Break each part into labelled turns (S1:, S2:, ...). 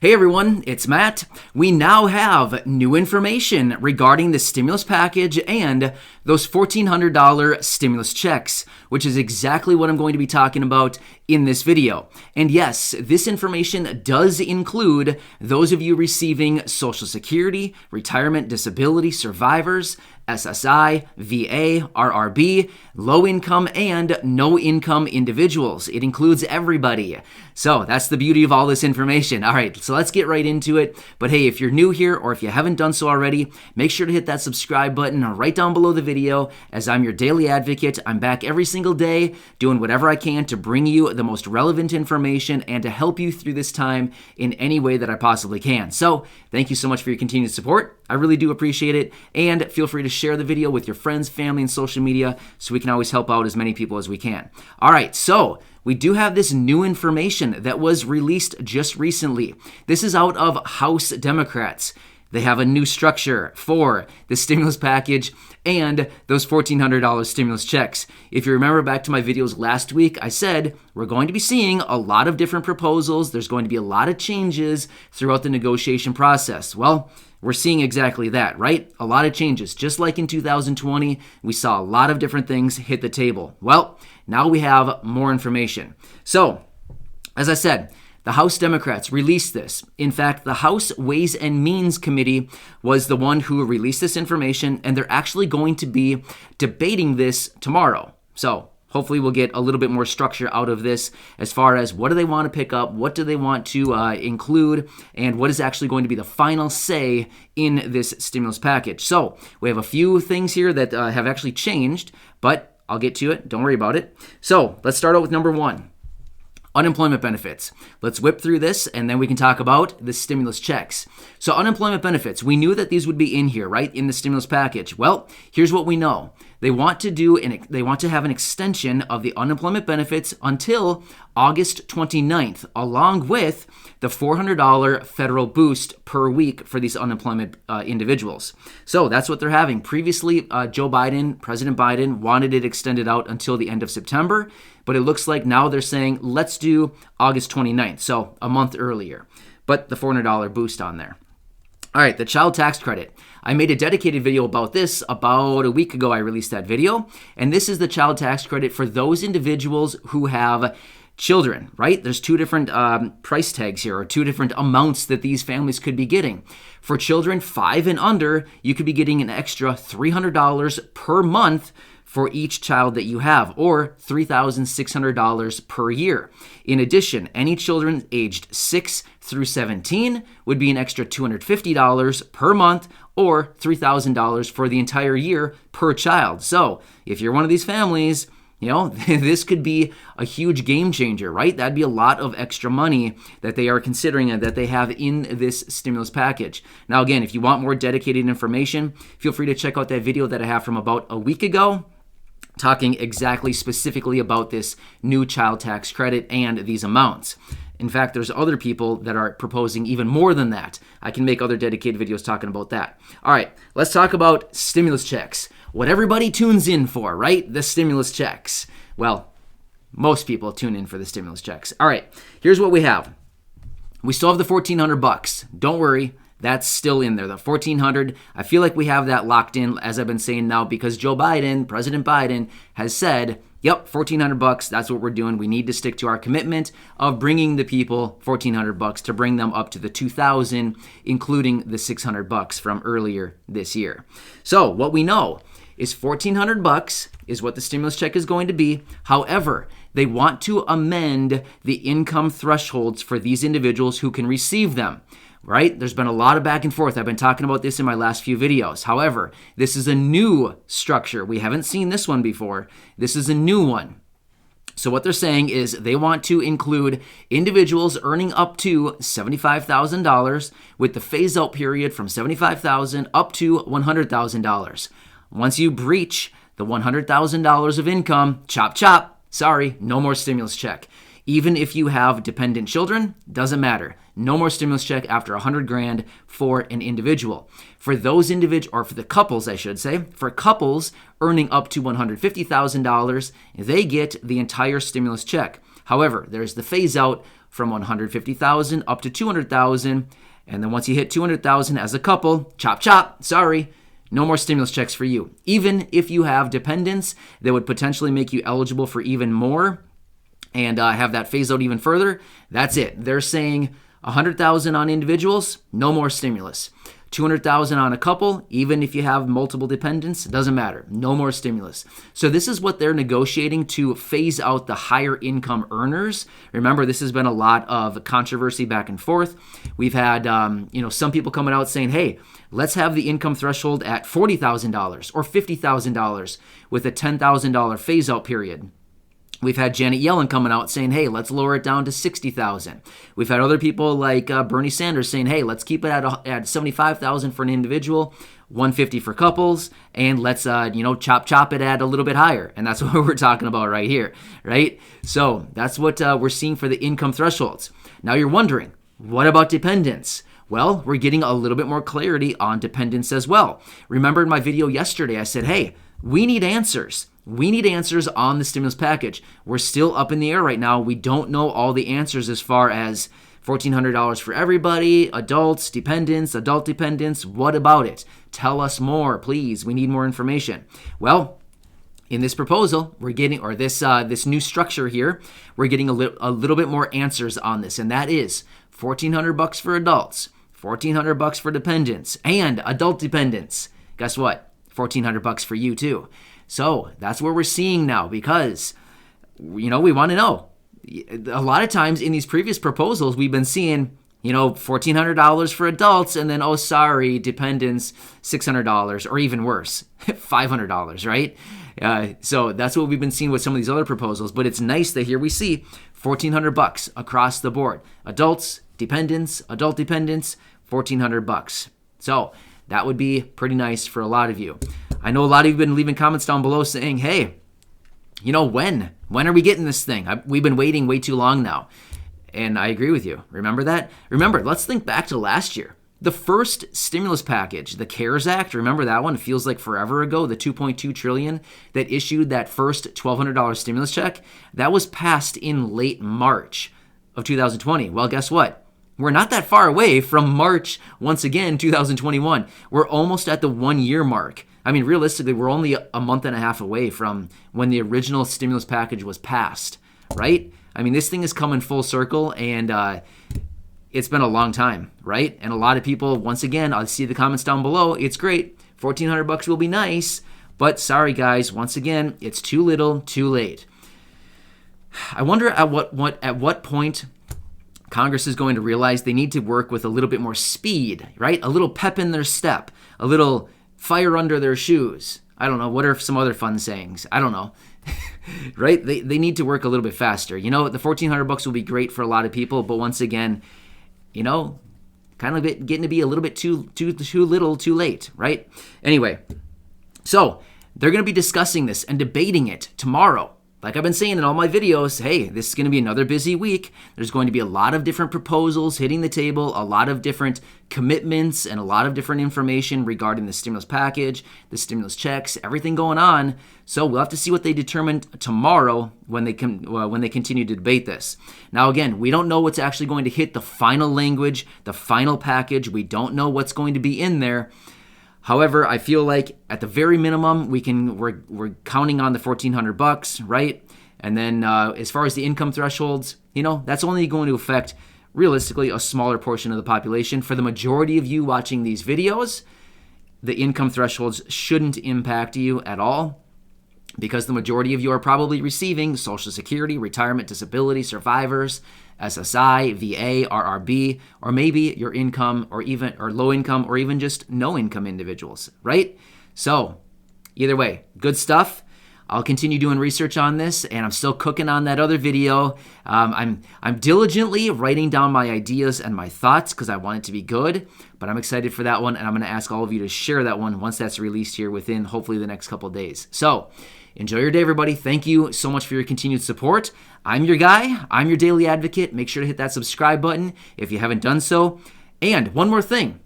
S1: Hey everyone, it's Matt. We now have new information regarding the stimulus package and those $1,400 stimulus checks, which is exactly what I'm going to be talking about in this video. And yes, this information does include those of you receiving Social Security, retirement, disability, survivors, SSI, VA, RRB, low income, and no income individuals. It includes everybody. So that's the beauty of all this information. All right, so let's get right into it. But hey, if you're new here or if you haven't done so already, make sure to hit that subscribe button right down below the video, as I'm your daily advocate. I'm back every single day doing whatever I can to bring you the most relevant information and to help you through this time in any way that I possibly can. So thank you so much for your continued support. I really do appreciate it. And feel free to share the video with your friends, family, and social media so we can always help out as many people as we can. All right, so we do have this new information that was released just recently. This is out of House Democrats. They have a new structure for the stimulus package and those $1,400 stimulus checks. If you remember back to my videos last week, I said we're going to be seeing a lot of different proposals. There's going to be a lot of changes throughout the negotiation process. Well, we're seeing exactly that, right? A lot of changes. Just like in 2020, we saw a lot of different things hit the table. Well, now we have more information. So, as I said, the House Democrats released this. In fact, the House Ways and Means Committee was the one who released this information, and they're actually going to be debating this tomorrow. So hopefully we'll get a little bit more structure out of this as far as what do they want to pick up, what do they want to include, and what is actually going to be the final say in this stimulus package. So we have a few things here that have actually changed, but I'll get to it. Don't worry about it. So let's start out with number one. Unemployment benefits. Let's whip through this and then we can talk about the stimulus checks. So unemployment benefits, we knew that these would be in here, right? In the stimulus package. Well, here's what we know. They want to have an extension of the unemployment benefits until August 29th, along with the $400 federal boost per week for these unemployment individuals. So that's what they're having. Previously, President Biden wanted it extended out until the end of September, but it looks like now they're saying, let's do August 29th, so a month earlier, but the $400 boost on there. All right, the child tax credit. I made a dedicated video about this about a week ago. I released that video, and this is the child tax credit for those individuals who have children, right? There's two different price tags here, or two different amounts that these families could be getting. For children 5 and under, you could be getting an extra $300 per month for each child that you have, or $3,600 per year. In addition, any children aged 6 through 17 would be an extra $250 per month, or $3,000 for the entire year per child. So if you're one of these families, this could be a huge game changer, right? That'd be a lot of extra money that they are considering and that they have in this stimulus package. Now, again, if you want more dedicated information, feel free to check out that video that I have from about a week ago, talking exactly specifically about this new child tax credit and these amounts. In fact, there's other people that are proposing even more than that. I can make other dedicated videos talking about that. All right, let's talk about stimulus checks. What everybody tunes in for, right? The stimulus checks. Well, most people tune in for the stimulus checks. All right, here's what we have. We still have the $1,400. Don't worry. That's still in there, the $1,400. I feel like we have that locked in, as I've been saying now, because President Biden, has said, yep, $1,400, that's what we're doing. We need to stick to our commitment of bringing the people $1,400 to bring them up to the $2,000, including the $600 from earlier this year. So what we know is $1,400 is what the stimulus check is going to be. However, they want to amend the income thresholds for these individuals who can receive them. Right? There's been a lot of back and forth. I've been talking about this in my last few videos. However, this is a new structure. We haven't seen this one before. This is a new one. So what they're saying is they want to include individuals earning up to $75,000 with the phase-out period from $75,000 up to $100,000. Once you breach the $100,000 of income, chop chop, sorry, no more stimulus check. Even if you have dependent children, doesn't matter. No more stimulus check after $100,000 for an individual. For those or for the couples, I should say, for couples earning up to $150,000, they get the entire stimulus check. However, there's the phase out from 150,000 up to 200,000. And then once you hit 200,000 as a couple, chop chop, sorry, no more stimulus checks for you. Even if you have dependents that would potentially make you eligible for even more and have that phase out even further, that's it. They're saying 100,000 on individuals, no more stimulus. 200,000 on a couple, even if you have multiple dependents, it doesn't matter. No more stimulus. So this is what they're negotiating to phase out the higher income earners. Remember, this has been a lot of controversy back and forth. We've had, some people coming out saying, hey, let's have the income threshold at $40,000 or $50,000 with a $10,000 phase out period. We've had Janet Yellen coming out saying, hey, let's lower it down to 60,000. We've had other people like Bernie Sanders saying, hey, let's keep it at 75,000 for an individual, 150 for couples, and let's chop it at a little bit higher. And that's what we're talking about right here, right? So that's what we're seeing for the income thresholds. Now you're wondering, what about dependents? Well, we're getting a little bit more clarity on dependents as well. Remember in my video yesterday, I said, hey, we need answers. We need answers on the stimulus package. We're still up in the air right now. We don't know all the answers as far as $1,400 for everybody, adults, dependents, adult dependents. What about it? Tell us more, please. We need more information. Well, in this proposal, we're getting, or this new structure here, we're getting a little bit more answers on this, and that is $1,400 for adults, $1,400 for dependents, and adult dependents. Guess what? $1,400 for you too. So that's what we're seeing now because, we want to know. A lot of times in these previous proposals, we've been seeing, $1,400 for adults and then, oh, sorry, dependents, $600 or even worse, $500, right? So that's what we've been seeing with some of these other proposals. But it's nice that here we see $1,400 across the board. Adults, dependents, adult dependents, $1,400. So that would be pretty nice for a lot of you. I know a lot of you have been leaving comments down below saying, hey, when are we getting this thing? We've been waiting way too long now. And I agree with you. Remember that? Remember, let's think back to last year. The first stimulus package, the CARES Act, remember that one? It feels like forever ago, the $2.2 trillion that issued that first $1,200 stimulus check. That was passed in late March of 2020. Well, guess what? We're not that far away from March, once again, 2021. We're almost at the 1 year mark. I mean, realistically, we're only a month and a half away from when the original stimulus package was passed, right? I mean, this thing is coming full circle, and it's been a long time, right? And a lot of people, once again, I see the comments down below. It's great. $1,400 will be nice, but sorry, guys. Once again, it's too little, too late. I wonder at what point Congress is going to realize they need to work with a little bit more speed, right? A little pep in their step, a little fire under their shoes. I don't know. What are some other fun sayings? I don't know. Right? They need to work a little bit faster. The $1,400 will be great for a lot of people, but once again, kind of getting to be a little bit too little, too late, right? Anyway, so they're going to be discussing this and debating it tomorrow. Like I've been saying in all my videos, hey, this is going to be another busy week. There's going to be a lot of different proposals hitting the table, a lot of different commitments, and a lot of different information regarding the stimulus package, the stimulus checks, everything going on. So we'll have to see what they determine tomorrow when they continue to debate this. Now, again, we don't know what's actually going to hit the final language, the final package. We don't know what's going to be in there. However, I feel like at the very minimum, we're counting on the $1,400, right? And then as far as the income thresholds, that's only going to affect realistically a smaller portion of the population. For the majority of you watching these videos, the income thresholds shouldn't impact you at all because the majority of you are probably receiving Social Security, retirement, disability, survivors, SSI, VA, RRB, or maybe your income or low income or even just no income individuals, right? So either way, good stuff. I'll continue doing research on this, and I'm still cooking on that other video. I'm diligently writing down my ideas and my thoughts because I want it to be good, but I'm excited for that one, and I'm going to ask all of you to share that one once that's released here within hopefully the next couple of days. So enjoy your day, everybody. Thank you so much for your continued support. I'm your guy. I'm your daily advocate. Make sure to hit that subscribe button if you haven't done so. And one more thing.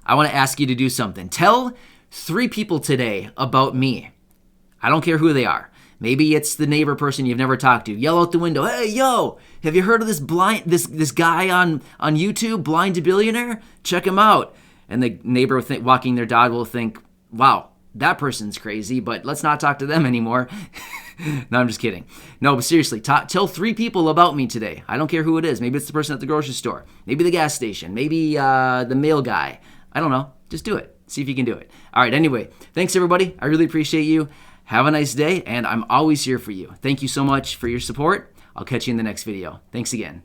S1: I want to ask you to do something. Tell 3 people today about me. I don't care who they are. Maybe it's the neighbor person you've never talked to. Yell out the window, "Hey, yo, have you heard of this guy on YouTube, Blind To Billionaire? Check him out." And the neighbor walking their dog will think, "Wow, that person's crazy, but let's not talk to them anymore." No, I'm just kidding. No, but seriously, tell 3 people about me today. I don't care who it is. Maybe it's the person at the grocery store. Maybe the gas station. Maybe the mail guy. I don't know. Just do it. See if you can do it. All right, anyway, thanks everybody. I really appreciate you. Have a nice day, and I'm always here for you. Thank you so much for your support. I'll catch you in the next video. Thanks again.